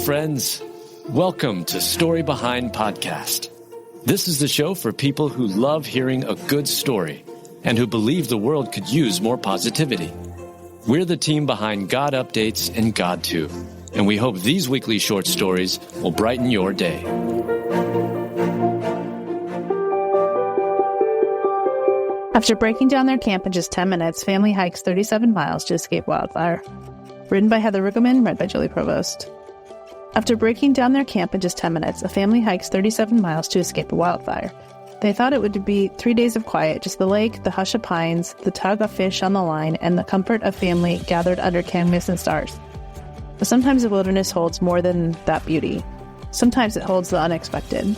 friends. Welcome to Story Behind Podcast. This is the show for people who love hearing a good story and who believe the world could use more positivity. We're the team behind GodUpdates and God2, and we hope these weekly short stories will brighten your day. After breaking down their camp in just 10 minutes, family hikes 37 miles to escape wildfire. Written by Heather Riggleman, read by Julie Provost. After breaking down their camp in just 10 minutes, a family hikes 37 miles to escape a wildfire. They thought it would be 3 days of quiet, just the lake, the hush of pines, the tug of fish on the line, and the comfort of family gathered under canvas and stars. But sometimes the wilderness holds more than that beauty. Sometimes it holds the unexpected.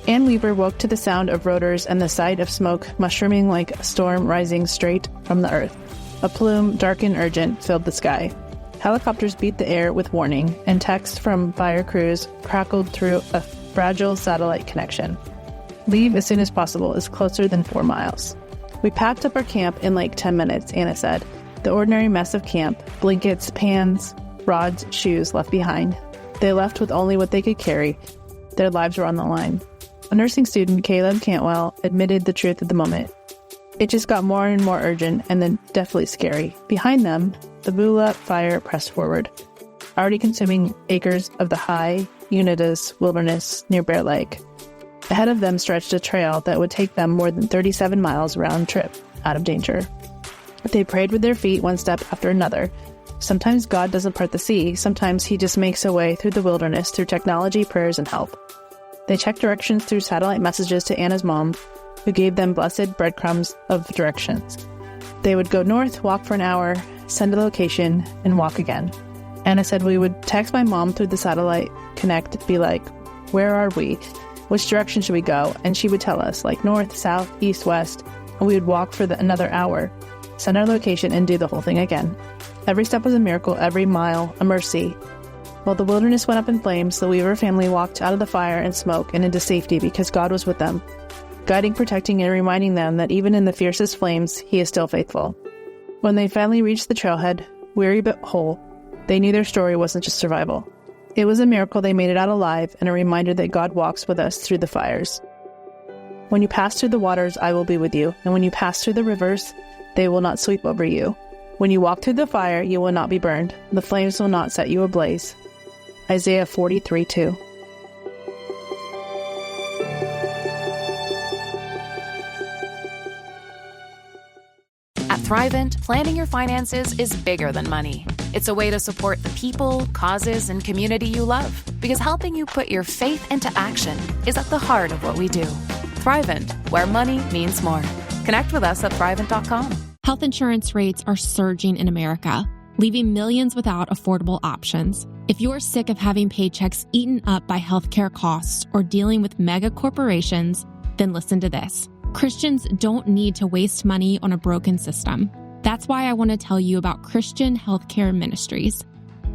Ann Weaver woke to the sound of rotors and the sight of smoke mushrooming like a storm rising straight from the earth. A plume, dark and urgent, filled the sky. Helicopters beat the air with warning, and text from fire crews crackled through a fragile satellite connection. Leave as soon as possible is closer than 4 miles. We packed up our camp in like 10 minutes, Anna said. The ordinary mess of camp, blankets, pans, rods, shoes left behind. They left with only what they could carry. Their lives were on the line. A nursing student, Caleb Cantwell, admitted the truth at the moment. It just got more and more urgent and then deathly scary. Behind them, the Wildfire pressed forward, already consuming acres of the high Uintas wilderness near Bear Lake. Ahead of them stretched a trail that would take them more than 37 miles round trip, out of danger. They prayed with their feet one step after another. Sometimes God doesn't part the sea, sometimes he just makes a way through the wilderness through technology, prayers, and help. They checked directions through satellite messages to Anna's mom, who gave them blessed breadcrumbs of directions. They would go north, walk for an hour, send a location, and walk again. Anna said we would text my mom through the satellite connect, be like, where are we? Which direction should we go? And she would tell us, like north, south, east, west, and we would walk for another hour, send our location, and do the whole thing again. Every step was a miracle, every mile a mercy. While the wilderness went up in flames, the Weaver family walked out of the fire and smoke and into safety because God was with them, guiding, protecting, and reminding them that even in the fiercest flames, he is still faithful. When they finally reached the trailhead, weary but whole, they knew their story wasn't just survival. It was a miracle they made it out alive and a reminder that God walks with us through the fires. When you pass through the waters, I will be with you, and when you pass through the rivers, they will not sweep over you. When you walk through the fire, you will not be burned. The flames will not set you ablaze. Isaiah 43:2. At Thrivent, planning your finances is bigger than money. It's a way to support the people, causes, and community you love. Because helping you put your faith into action is at the heart of what we do. Thrivent, where money means more. Connect with us at Thrivent.com. Health insurance rates are surging in America, leaving millions without affordable options. If you're sick of having paychecks eaten up by healthcare costs or dealing with mega corporations, then listen to this. Christians don't need to waste money on a broken system. That's why I want to tell you about Christian Healthcare Ministries.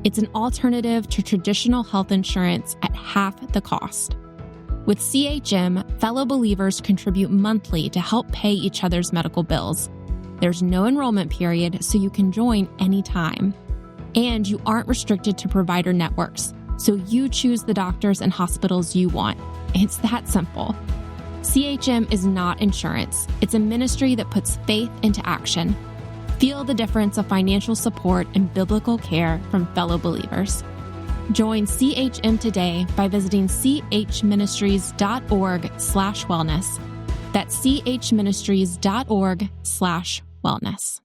It's an alternative to traditional health insurance at half the cost. With CHM, fellow believers contribute monthly to help pay each other's medical bills. There's no enrollment period, so you can join anytime. And you aren't restricted to provider networks, so you choose the doctors and hospitals you want. It's that simple. CHM is not insurance. It's a ministry that puts faith into action. Feel the difference of financial support and biblical care from fellow believers. Join CHM today by visiting chministries.org/wellness. That's chministries.org/wellness.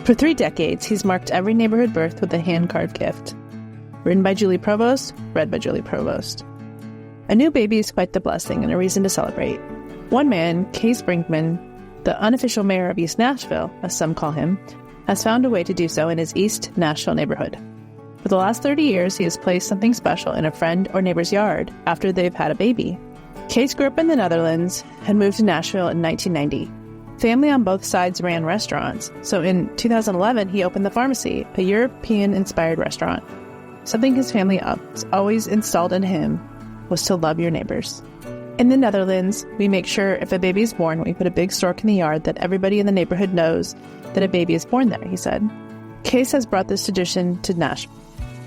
For 3 decades, he's marked every neighborhood birth with a hand-carved gift. Written by Julie Provost, read by Julie Provost. A new baby is quite the blessing and a reason to celebrate. One man, Case Brinkman, the unofficial mayor of East Nashville, as some call him, has found a way to do so in his East Nashville neighborhood. For the last 30 years, he has placed something special in a friend or neighbor's yard after they've had a baby. Case grew up in the Netherlands and moved to Nashville in 1990. Family on both sides ran restaurants, so in 2011 he opened The Pharmacy, a European-inspired restaurant. Something his family always installed in him was to love your neighbors. In the Netherlands, we make sure if a baby is born, we put a big stork in the yard that everybody in the neighborhood knows that a baby is born there, he said. Case has brought this tradition to Nashville.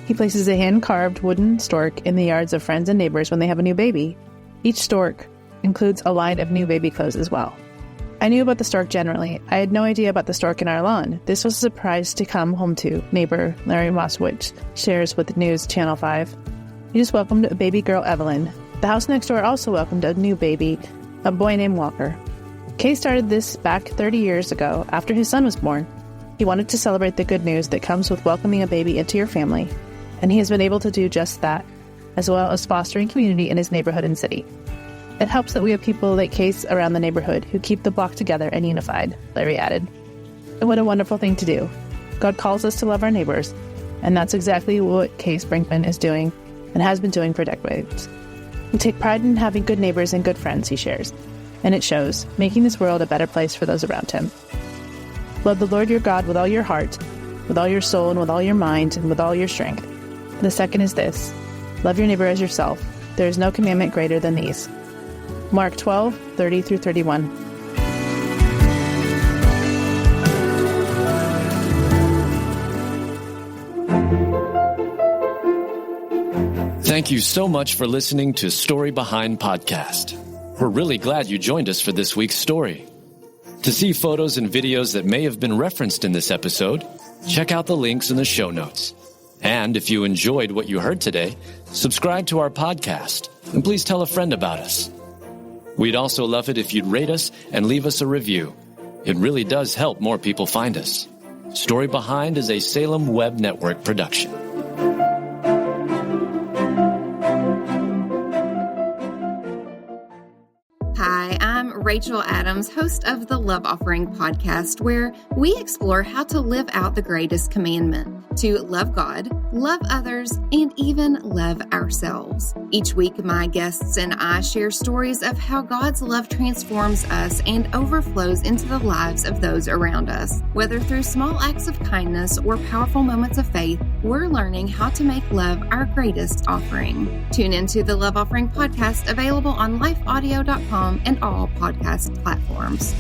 He places a hand-carved wooden stork in the yards of friends and neighbors when they have a new baby. Each stork includes a line of new baby clothes as well. I knew about the stork generally. I had no idea about the stork in our lawn. This was a surprise to come home to, neighbor Larry Moskowitz shares with News Channel 5. He just welcomed a baby girl, Evelyn. The house next door also welcomed a new baby, a boy named Walker. Kay started this back 30 years ago after his son was born. He wanted to celebrate the good news that comes with welcoming a baby into your family, and he has been able to do just that, as well as fostering community in his neighborhood and city. It helps that we have people like Case around the neighborhood who keep the block together and unified, Larry added. And what a wonderful thing to do. God calls us to love our neighbors, and that's exactly what Case Brinkman is doing and has been doing for decades. We take pride in having good neighbors and good friends, he shares, and it shows, making this world a better place for those around him. Love the Lord your God with all your heart, with all your soul, and with all your mind, and with all your strength. And the second is this, love your neighbor as yourself. There is no commandment greater than these. Mark 12:30-31. Thank you so much for listening to Story Behind Podcast. We're really glad you joined us for this week's story. To see photos and videos that may have been referenced in this episode, check out the links in the show notes. And if you enjoyed what you heard today, subscribe to our podcast, and please tell a friend about us. We'd also love it if you'd rate us and leave us a review. It really does help more people find us. Story Behind is a Salem Web Network production. Hi, I'm Rachel Adams, host of the Love Offering podcast, where we explore how to live out the greatest commandment, to love God, love others, and even love ourselves. Each week, my guests and I share stories of how God's love transforms us and overflows into the lives of those around us. Whether through small acts of kindness or powerful moments of faith, we're learning how to make love our greatest offering. Tune into the Love Offering podcast, available on lifeaudio.com and all podcast platforms.